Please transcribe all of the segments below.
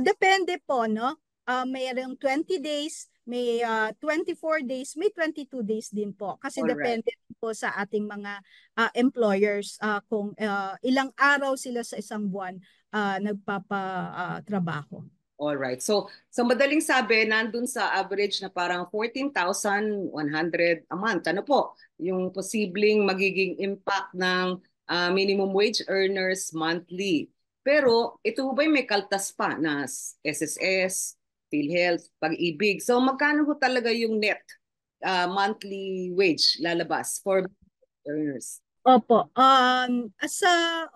Depende po, no? Mayroong 20 days, may 24 days, may 22 days din po. Kasi All right. depende po sa ating mga employers kung ilang araw sila sa isang buwan nagpapatrabaho. All right. So, sa madaling sabi, nandun sa average na parang 14,100 a month. Ano po yung posibleng magiging impact ng minimum wage earners monthly? Pero ito ba may kaltas pa na SSS, PhilHealth, Pag-ibig? So, magkano ho talaga yung net monthly wage lalabas for earners? Opo.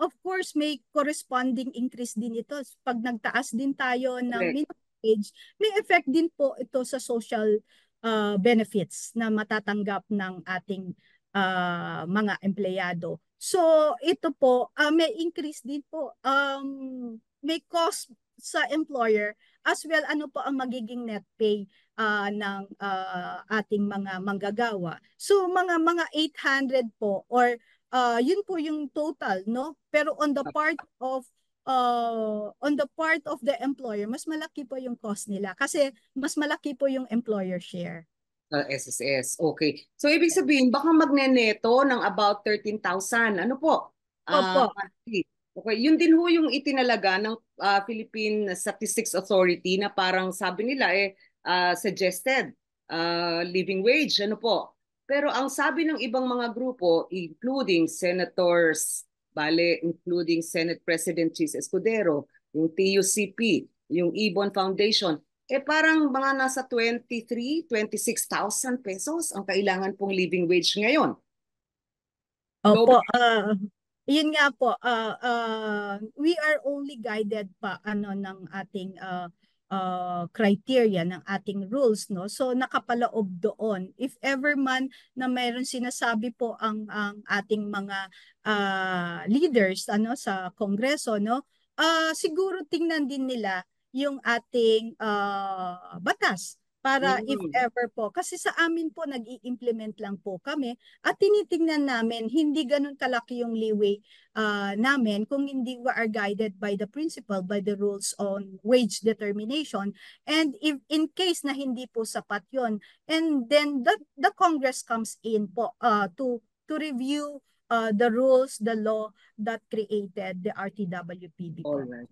Of course, may corresponding increase din ito. Pag nagtaas din tayo ng Correct. minimum wage, may effect din po ito sa social benefits na matatanggap ng ating mga empleyado. So, ito po, may increase din po. May cost sa employer as well ano po ang magiging net pay ng ating mga manggagawa. So mga 800 po or yun po yung total, no? Pero on the part of the employer, mas malaki po yung cost nila kasi mas malaki po yung employer share. SSS. Okay. So, ibig sabihin, baka magneneto ng about 13,000. Ano po? Opo. Monthly. Okay. Yun din ho yung itinalaga ng Philippine Statistics Authority na parang sabi nila suggested living wage. Ano po? Pero ang sabi ng ibang mga grupo, including Senators, including Senate President Chis Escudero, yung TUCP, yung Ibon Foundation, parang mga nasa 26,000 pesos ang kailangan pong living wage ngayon. Opo, Doble. yun nga po, we are only guided pa ng ating criteria ng ating rules, no? So nakapaloob doon. If ever man na mayroon sinasabi po ang ating mga leaders sa Kongreso, no? Siguro tingnan din nila yung ating batas para if Mm. ever po. Kasi sa amin po nag-i-implement lang po kami at tinitingnan namin, hindi ganun kalaki yung leeway namin kung hindi we are guided by the principle, by the rules on wage determination. And if in case na hindi po sapat yon, and then the Congress comes in po to review the rules, the law that created the RTWPB All po. right.